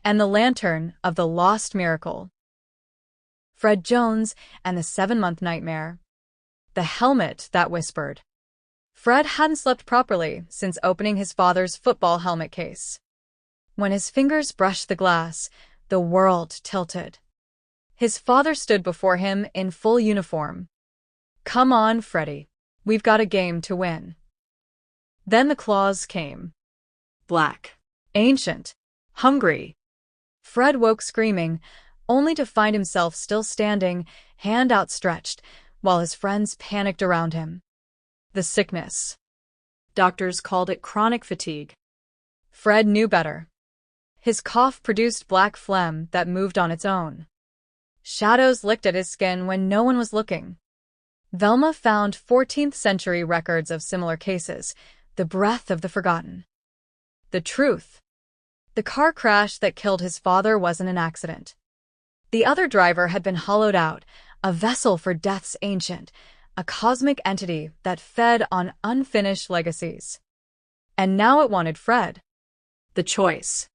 and the lantern of the lost miracle. Fred Jones and the 7-month nightmare. The helmet that whispered. Fred hadn't slept properly since opening his father's football helmet case. When his fingers brushed the glass, the world tilted. His father stood before him in full uniform. "Come on, Freddie. We've got a game to win." Then the claws came. Black, ancient, hungry. Fred woke screaming, only to find himself still standing, hand outstretched, while his friends panicked around him. The sickness. Doctors called it chronic fatigue. Fred knew better. His cough produced black phlegm that moved on its own. Shadows licked at his skin when no one was looking. Velma found 14th century records of similar cases, the breath of the forgotten. The truth. The car crash that killed his father wasn't an accident. The other driver had been hollowed out, a vessel for death's ancient, a cosmic entity that fed on unfinished legacies. And now it wanted Fred. The choice.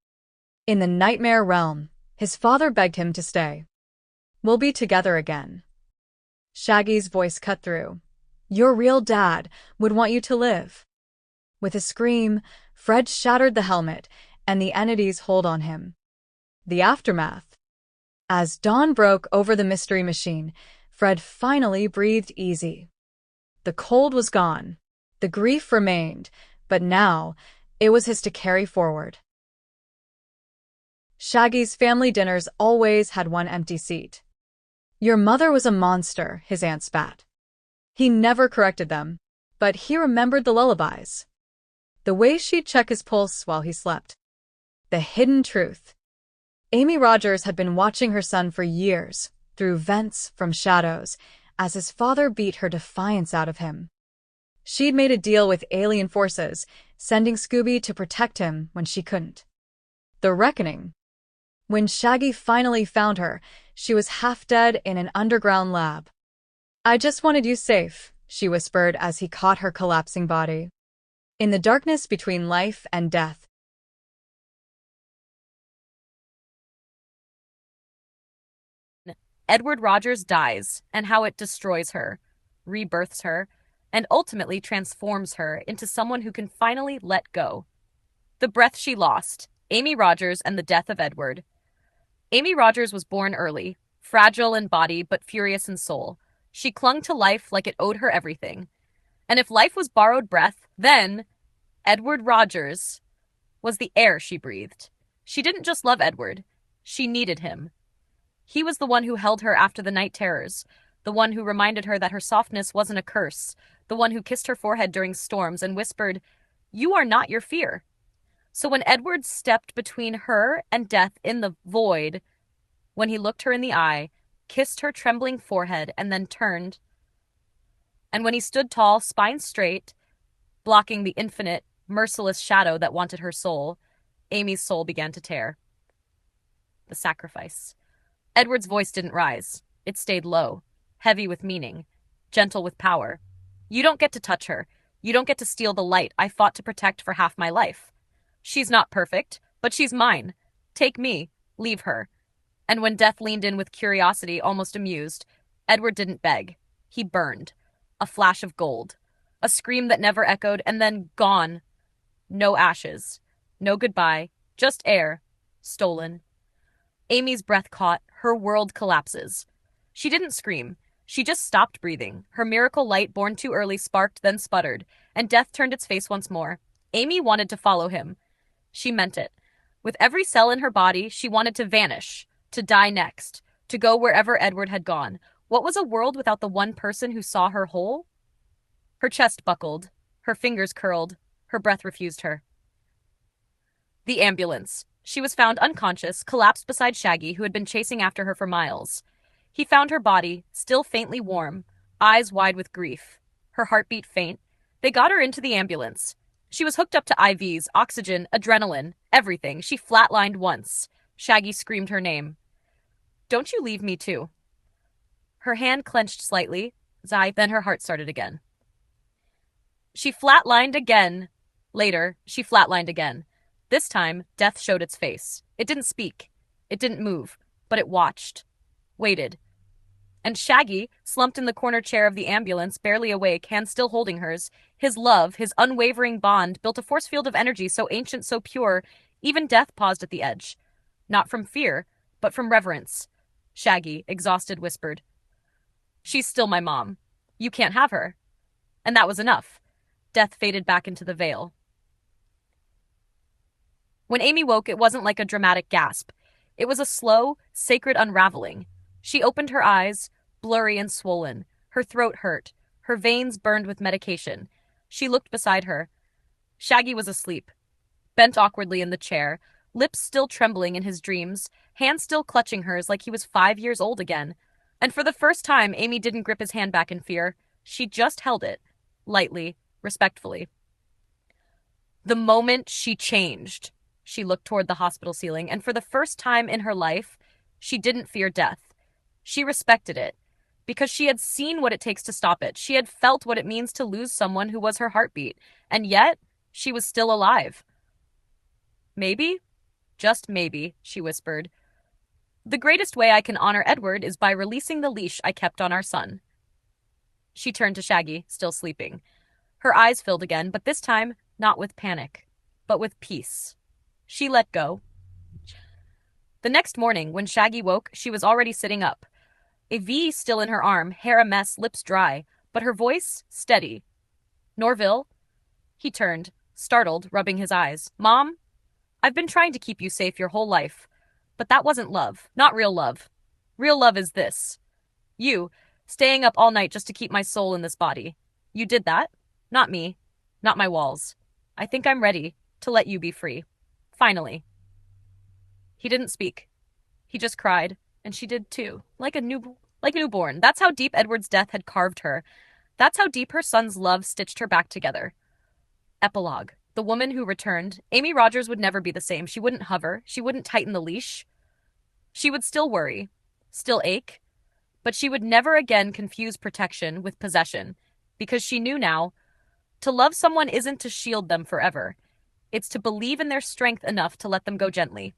In the nightmare realm, his father begged him to stay. "We'll be together again." Shaggy's voice cut through. "Your real dad would want you to live." With a scream, Fred shattered the helmet and the entity's hold on him. The aftermath. As dawn broke over the mystery machine, Fred finally breathed easy. The cold was gone. The grief remained, but now it was his to carry forward. Shaggy's family dinners always had one empty seat. "Your mother was a monster," his aunt spat. He never corrected them, but he remembered the lullabies. The way she'd check his pulse while he slept. The hidden truth. Amy Rogers had been watching her son for years, through vents from shadows, as his father beat her defiance out of him. She'd made a deal with alien forces, sending Scooby to protect him when she couldn't. The reckoning. When Shaggy finally found her, she was half dead in an underground lab. "I just wanted you safe," she whispered as he caught her collapsing body. In the darkness between life and death. Edward Rogers dies, and how it destroys her, rebirths her, and ultimately transforms her into someone who can finally let go. The breath she lost, Amy Rogers and the death of Edward. Amy Rogers was born early, fragile in body but furious in soul. She clung to life like it owed her everything. And if life was borrowed breath, then Edward Rogers was the air she breathed. She didn't just love Edward, she needed him. He was the one who held her after the night terrors, the one who reminded her that her softness wasn't a curse, the one who kissed her forehead during storms and whispered, "You are not your fear." So when Edward stepped between her and death in the void, when he looked her in the eye, kissed her trembling forehead, and then turned, and when he stood tall, spine straight, blocking the infinite, merciless shadow that wanted her soul, Amy's soul began to tear. The sacrifice. Edward's voice didn't rise. It stayed low, heavy with meaning, gentle with power. "You don't get to touch her. You don't get to steal the light I fought to protect for half my life. She's not perfect, but she's mine. Take me, leave her." And when death leaned in with curiosity, almost amused, Edward didn't beg. He burned. A flash of gold. A scream that never echoed, and then gone. No ashes. No goodbye. Just air. Stolen. Amy's breath caught. Her world collapses. She didn't scream. She just stopped breathing. Her miracle light, born too early, sparked, then sputtered, and death turned its face once more. Amy wanted to follow him. She meant it. With every cell in her body, she wanted to vanish, to die next, to go wherever Edward had gone. What was a world without the one person who saw her whole? Her chest buckled, her fingers curled, her breath refused her. The ambulance. She was found unconscious, collapsed beside Shaggy, who had been chasing after her for miles. He found her body, still faintly warm, eyes wide with grief. Her heartbeat faint. They got her into the ambulance. She was hooked up to IVs, oxygen, adrenaline, everything. She flatlined once. Shaggy screamed her name. "Don't you leave me too." Her hand clenched slightly. Then her heart started again. She flatlined again. Later, she flatlined again. This time, death showed its face. It didn't speak. It didn't move, but it watched, waited. And Shaggy, slumped in the corner chair of the ambulance, barely awake, hand still holding hers, his love, his unwavering bond, built a force field of energy so ancient, so pure, even death paused at the edge. Not from fear, but from reverence. Shaggy, exhausted, whispered, "She's still my mom. You can't have her." And that was enough. Death faded back into the veil. When Amy woke, it wasn't like a dramatic gasp. It was a slow, sacred unraveling. She opened her eyes, blurry and swollen. Her throat hurt. Her veins burned with medication. She looked beside her. Shaggy was asleep, bent awkwardly in the chair, lips still trembling in his dreams, hands still clutching hers like he was 5 years old again. And for the first time, Amy didn't grip his hand back in fear. She just held it, lightly, respectfully. The moment she changed, she looked toward the hospital ceiling, and for the first time in her life, she didn't fear death. She respected it, because she had seen what it takes to stop it. She had felt what it means to lose someone who was her heartbeat, and yet she was still alive. Maybe, just maybe, she whispered, the greatest way I can honor Edward is by releasing the leash I kept on our son. She turned to Shaggy, still sleeping. Her eyes filled again, but this time not with panic, but with peace. She let go. The next morning, when Shaggy woke, she was already sitting up. A V still in her arm, hair a mess, lips dry, but her voice steady. "Norville?" He turned, startled, rubbing his eyes. "Mom? I've been trying to keep you safe your whole life. But that wasn't love. Not real love. Real love is this. You, staying up all night just to keep my soul in this body. You did that. Not me. Not my walls. I think I'm ready to let you be free. Finally." He didn't speak. He just cried, and she did too, like newborn. That's how deep Edward's death had carved her. That's how deep her son's love stitched her back together. Epilogue. The woman who returned, Amy Rogers, would never be the same. She wouldn't hover. She wouldn't tighten the leash. She would still worry, still ache, but she would never again confuse protection with possession, because she knew now, to love someone isn't to shield them forever. It's to believe in their strength enough to let them go gently.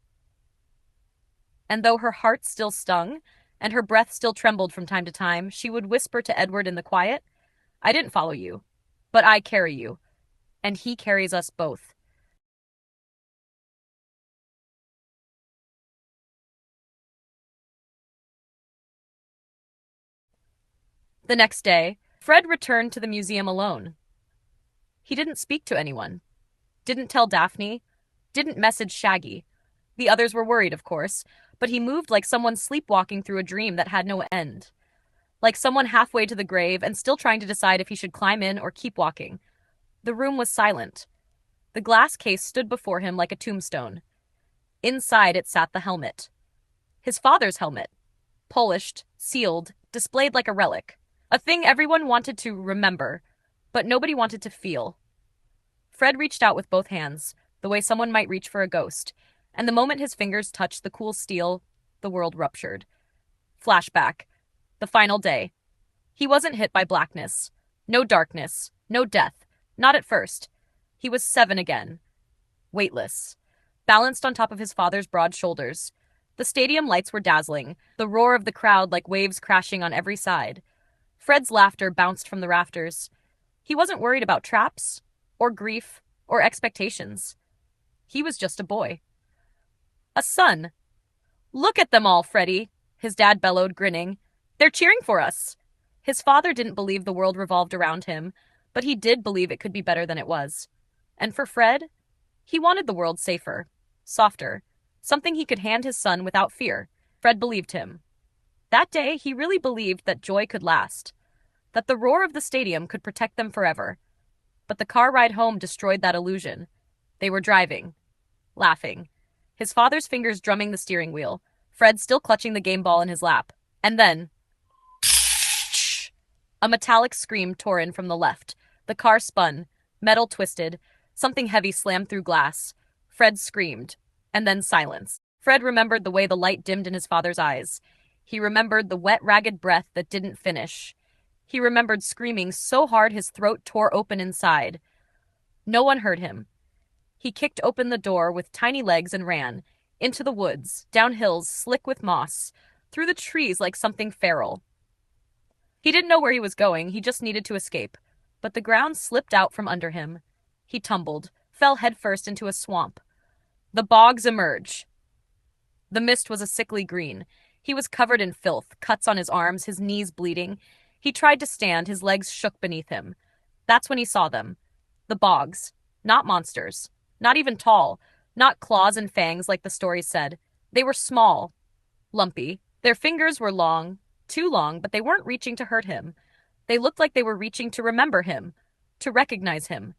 And though her heart still stung, and her breath still trembled from time to time, she would whisper to Edward in the quiet, "I didn't follow you, but I carry you, and he carries us both." The next day, Fred returned to the museum alone. He didn't speak to anyone, didn't tell Daphne, didn't message Shaggy. The others were worried, of course, but he moved like someone sleepwalking through a dream that had no end. Like someone halfway to the grave and still trying to decide if he should climb in or keep walking. The room was silent. The glass case stood before him like a tombstone. Inside it sat the helmet. His father's helmet. Polished, sealed, displayed like a relic. A thing everyone wanted to remember, but nobody wanted to feel. Fred reached out with both hands, the way someone might reach for a ghost, and the moment his fingers touched the cool steel, the world ruptured. Flashback. The final day. He wasn't hit by blackness. No darkness. No death. Not at first. He was 7 again. Weightless. Balanced on top of his father's broad shoulders. The stadium lights were dazzling, the roar of the crowd like waves crashing on every side. Fred's laughter bounced from the rafters. He wasn't worried about traps, or grief, or expectations. He was just a boy. A son. "Look at them all, Freddie," his dad bellowed, grinning. "They're cheering for us." His father didn't believe the world revolved around him, but he did believe it could be better than it was. And for Fred, he wanted the world safer, softer, something he could hand his son without fear. Fred believed him. That day, he really believed that joy could last, that the roar of the stadium could protect them forever. But the car ride home destroyed that illusion. They were driving, laughing, his father's fingers drumming the steering wheel, Fred still clutching the game ball in his lap. And then, a metallic scream tore in from the left. The car spun, metal twisted, something heavy slammed through glass. Fred screamed, and then silence. Fred remembered the way the light dimmed in his father's eyes. He remembered the wet, ragged breath that didn't finish. He remembered screaming so hard his throat tore open inside. No one heard him. He kicked open the door with tiny legs and ran. into the woods, down hills slick with moss, through the trees like something feral. He didn't know where he was going, he just needed to escape. But the ground slipped out from under him. He tumbled, fell headfirst into a swamp. The bogs emerge. The mist was a sickly green. He was covered in filth, cuts on his arms, his knees bleeding. He tried to stand, his legs shook beneath him. That's when he saw them. The bogs. Not monsters. Not even tall. Not claws and fangs like the stories said. They were small. Lumpy. Their fingers were long. Too long, but they weren't reaching to hurt him. They looked like they were reaching to remember him. To recognize him.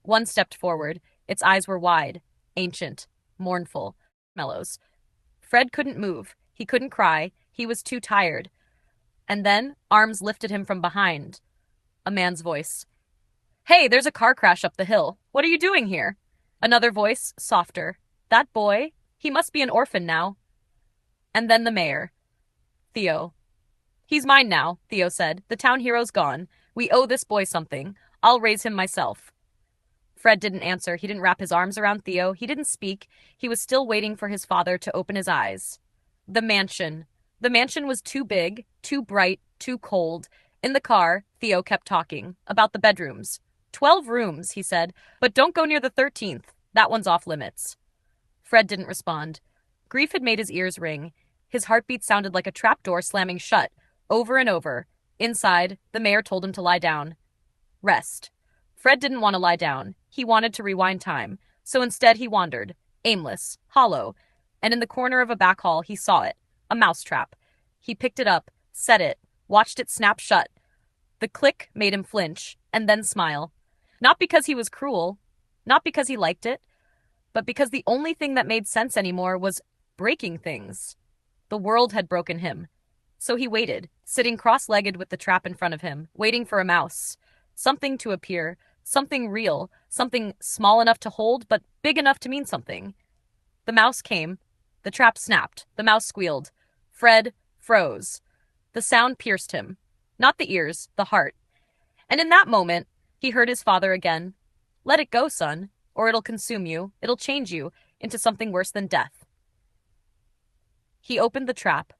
One stepped forward. Its eyes were wide. Ancient. Mournful. Mellows. Fred couldn't move. He couldn't cry. He was too tired. And then, arms lifted him from behind. A man's voice. "Hey, there's a car crash up the hill. What are you doing here?" Another voice, softer. "That boy? He must be an orphan now." And then the mayor. "Theo." "He's mine now," Theo said. "The town hero's gone. We owe this boy something. I'll raise him myself." Fred didn't answer. He didn't wrap his arms around Theo. He didn't speak. He was still waiting for his father to open his eyes. The mansion. The mansion was too big, too bright, too cold. In the car, Theo kept talking. About the bedrooms. 12 rooms, he said, but don't go near the 13th. That one's off limits. Fred didn't respond. Grief had made his ears ring. His heartbeat sounded like a trapdoor slamming shut, over and over. Inside, the mayor told him to lie down. Rest. Fred didn't want to lie down. He wanted to rewind time. So instead he wandered, aimless, hollow, and in the corner of a back hall he saw it, a mousetrap. He picked it up, set it, watched it snap shut. The click made him flinch, and then smile. Not because he was cruel, not because he liked it, but because the only thing that made sense anymore was breaking things. The world had broken him. So he waited, sitting cross-legged with the trap in front of him, waiting for a mouse. Something to appear, something real, something small enough to hold, but big enough to mean something. The mouse came. The trap snapped. The mouse squealed. Fred froze. The sound pierced him. Not the ears, the heart. And in that moment, he heard his father again. "Let it go, son, or it'll consume you. It'll change you into something worse than death." He opened the trap,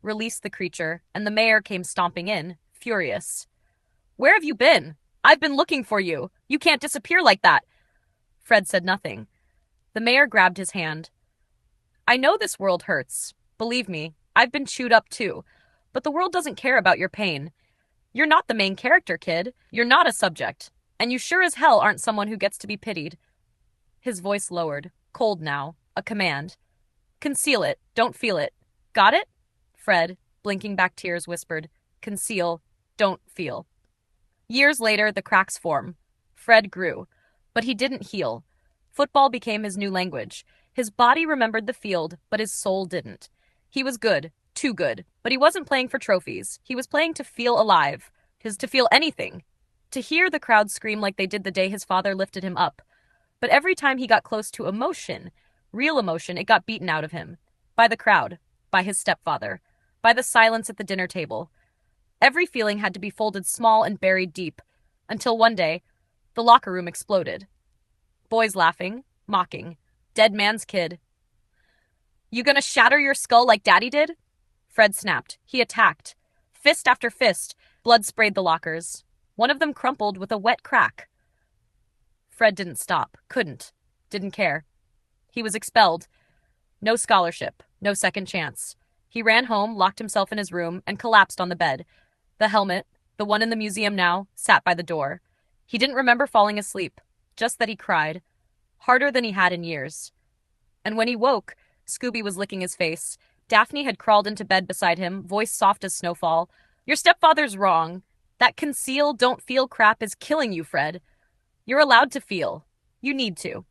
released the creature, and the mayor came stomping in, furious. "Where have you been? I've been looking for you. You can't disappear like that." Fred said nothing. The mayor grabbed his hand. "I know this world hurts. Believe me, I've been chewed up too. But the world doesn't care about your pain. You're not the main character, kid. You're not a subject. And you sure as hell aren't someone who gets to be pitied." His voice lowered, cold now, a command. "Conceal it. Don't feel it. Got it?" Fred, blinking back tears, whispered, "Conceal. Don't feel." Years later, the cracks form. Fred grew, but he didn't heal. Football became his new language. His body remembered the field, but his soul didn't. He was good, too good, but he wasn't playing for trophies. He was playing to feel alive, to feel anything, to hear the crowd scream like they did the day his father lifted him up. But every time he got close to emotion, real emotion, it got beaten out of him. By the crowd, by his stepfather, by the silence at the dinner table. Every feeling had to be folded small and buried deep, until one day, the locker room exploded. Boys laughing, mocking. Dead man's kid. "You gonna shatter your skull like Daddy did?" Fred snapped. He attacked. Fist after fist, blood sprayed the lockers. One of them crumpled with a wet crack. Fred didn't stop, couldn't, didn't care. He was expelled. No scholarship, no second chance. He ran home, locked himself in his room, and collapsed on the bed. The helmet, the one in the museum now, sat by the door. He didn't remember falling asleep, just that he cried, harder than he had in years. And when he woke, Scooby was licking his face. Daphne had crawled into bed beside him, voice soft as snowfall. "Your stepfather's wrong. That conceal, don't feel crap is killing you, Fred. You're allowed to feel. You need to."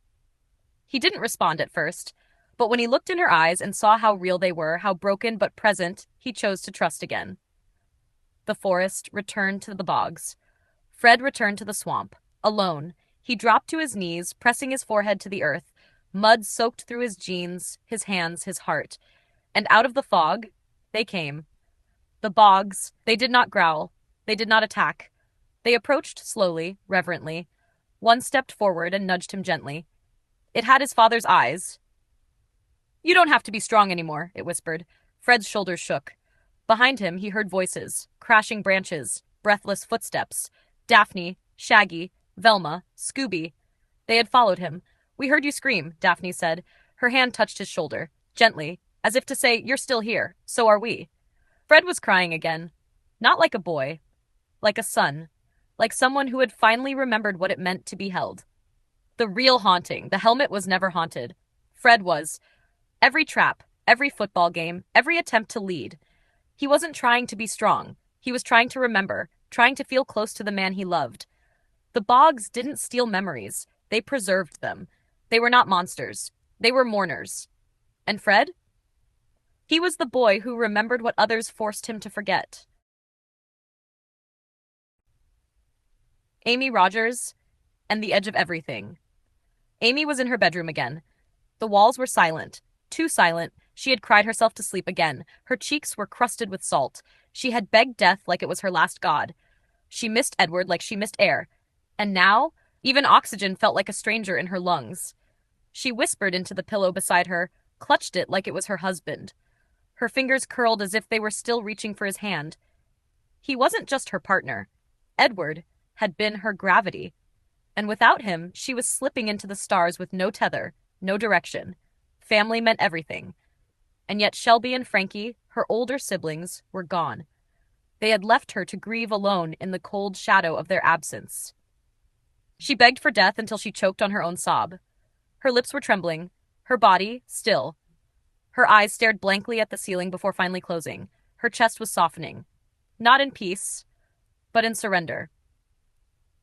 He didn't respond at first, but when he looked in her eyes and saw how real they were, how broken but present, he chose to trust again. The forest returned to the bogs. Fred returned to the swamp, alone. He dropped to his knees, pressing his forehead to the earth. Mud soaked through his jeans, his hands, his heart. And out of the fog, they came. The bogs, they did not growl. They did not attack. They approached slowly, reverently. One stepped forward and nudged him gently. It had his father's eyes. You don't have to be strong anymore, it whispered. Fred's shoulders shook. Behind him, he heard voices, crashing branches, breathless footsteps. Daphne, Shaggy, Velma, Scooby. They had followed him. We heard you scream, Daphne said. Her hand touched his shoulder, gently, as if to say, you're still here. So are we. Fred was crying again. Not like a boy. Like a son. Like someone who had finally remembered what it meant to be held. The real haunting. The helmet was never haunted. Fred was. Every trap, every football game, every attempt to lead. He wasn't trying to be strong. He was trying to remember, trying to feel close to the man he loved. The bogs didn't steal memories. They preserved them. They were not monsters. They were mourners. And Fred? He was the boy who remembered what others forced him to forget. Amy Rogers and the Edge of Everything. Amy was in her bedroom again. The walls were silent. Too silent. She had cried herself to sleep again. Her cheeks were crusted with salt. She had begged death like it was her last god. She missed Edward like she missed air. And now, even oxygen felt like a stranger in her lungs. She whispered into the pillow beside her, clutched it like it was her husband. Her fingers curled as if they were still reaching for his hand. He wasn't just her partner. Edward had been her gravity. And without him, she was slipping into the stars with no tether, no direction. Family meant everything. And yet Shelby and Frankie, her older siblings, were gone. They had left her to grieve alone in the cold shadow of their absence. She begged for death until she choked on her own sob. Her lips were trembling, her body still. Her eyes stared blankly at the ceiling before finally closing. Her chest was softening. Not in peace, but in surrender.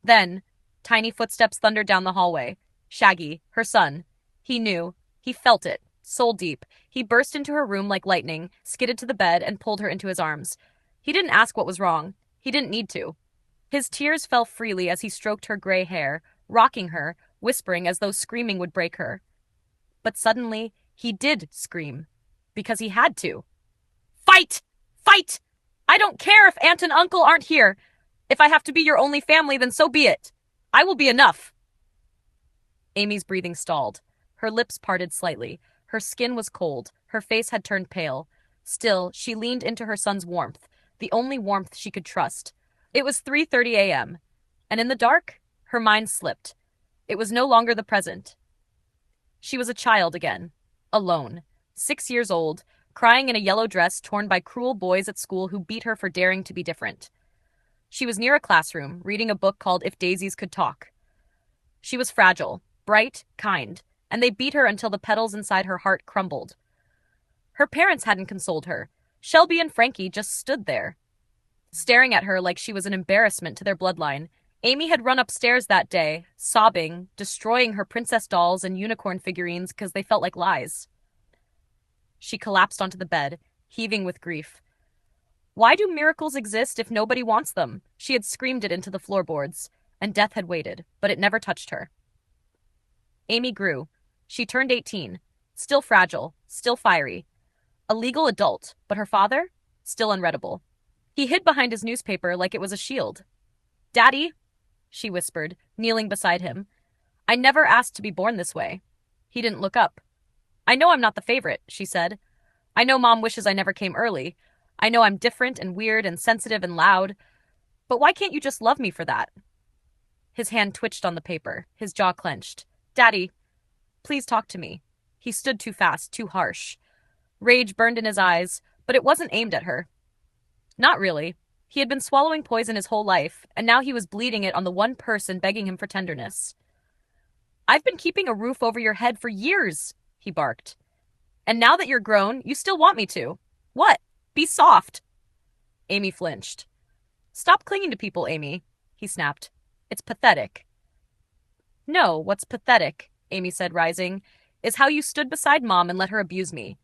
Then, tiny footsteps thundered down the hallway. Shaggy, her son. He knew. He felt it, soul deep. He burst into her room like lightning, skidded to the bed, and pulled her into his arms. He didn't ask what was wrong. He didn't need to. His tears fell freely as he stroked her gray hair, rocking her, whispering as though screaming would break her. But suddenly, he did scream. Because he had to. Fight! Fight! I don't care if Aunt and Uncle aren't here. If I have to be your only family, then so be it. I will be enough. Amy's breathing stalled. Her lips parted slightly. Her skin was cold. Her face had turned pale. Still, she leaned into her son's warmth, the only warmth she could trust. It was 3:30 a.m., and in the dark, her mind slipped. It was no longer the present. She was a child again, alone, 6 years old, crying in a yellow dress torn by cruel boys at school who beat her for daring to be different. She was near a classroom, reading a book called If Daisies Could Talk. She was fragile, bright, kind, and they beat her until the petals inside her heart crumbled. Her parents hadn't consoled her. Shelby and Frankie just stood there, staring at her like she was an embarrassment to their bloodline. Amy had run upstairs that day, sobbing, destroying her princess dolls and unicorn figurines because they felt like lies. She collapsed onto the bed, heaving with grief. Why do miracles exist if nobody wants them? She had screamed it into the floorboards, and death had waited, but it never touched her. Amy grew. She turned 18, still fragile, still fiery. A legal adult, but her father? Still unreadable. He hid behind his newspaper like it was a shield. Daddy, she whispered, kneeling beside him. I never asked to be born this way. He didn't look up. I know I'm not the favorite, she said. I know Mom wishes I never came early. I know I'm different and weird and sensitive and loud. But why can't you just love me for that? His hand twitched on the paper, his jaw clenched. Daddy, please talk to me. He stood too fast, too harsh. Rage burned in his eyes, but it wasn't aimed at her. Not really. He had been swallowing poison his whole life, and now he was bleeding it on the one person begging him for tenderness. I've been keeping a roof over your head for years, he barked. And now that you're grown, you still want me to. What? Be soft. Amy flinched. Stop clinging to people, Amy, he snapped. It's pathetic. No, what's pathetic, Amy said, rising, is how you stood beside Mom and let her abuse me.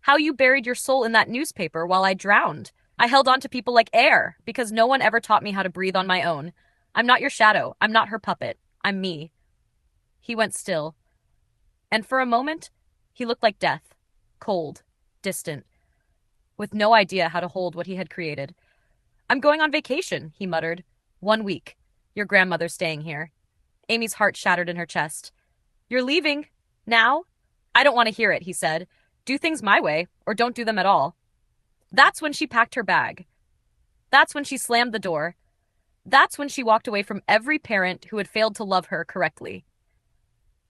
How you buried your soul in that newspaper while I drowned. I held on to people like air because no one ever taught me how to breathe on my own. I'm not your shadow. I'm not her puppet. I'm me. He went still. And for a moment, he looked like death. Cold, distant, with no idea how to hold what he had created. I'm going on vacation, he muttered. 1 week. Your grandmother's staying here. Amy's heart shattered in her chest. You're leaving? Now? I don't want to hear it, he said. Do things my way, or don't do them at all. That's when she packed her bag. That's when she slammed the door. That's when she walked away from every parent who had failed to love her correctly.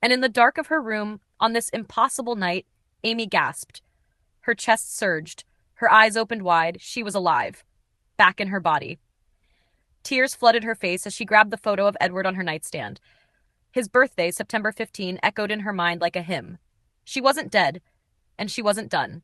And in the dark of her room, on this impossible night, Amy gasped. Her chest surged. Her eyes opened wide. She was alive. Back in her body. Tears flooded her face as she grabbed the photo of Edward on her nightstand. His birthday, September 15, echoed in her mind like a hymn. She wasn't dead, and she wasn't done.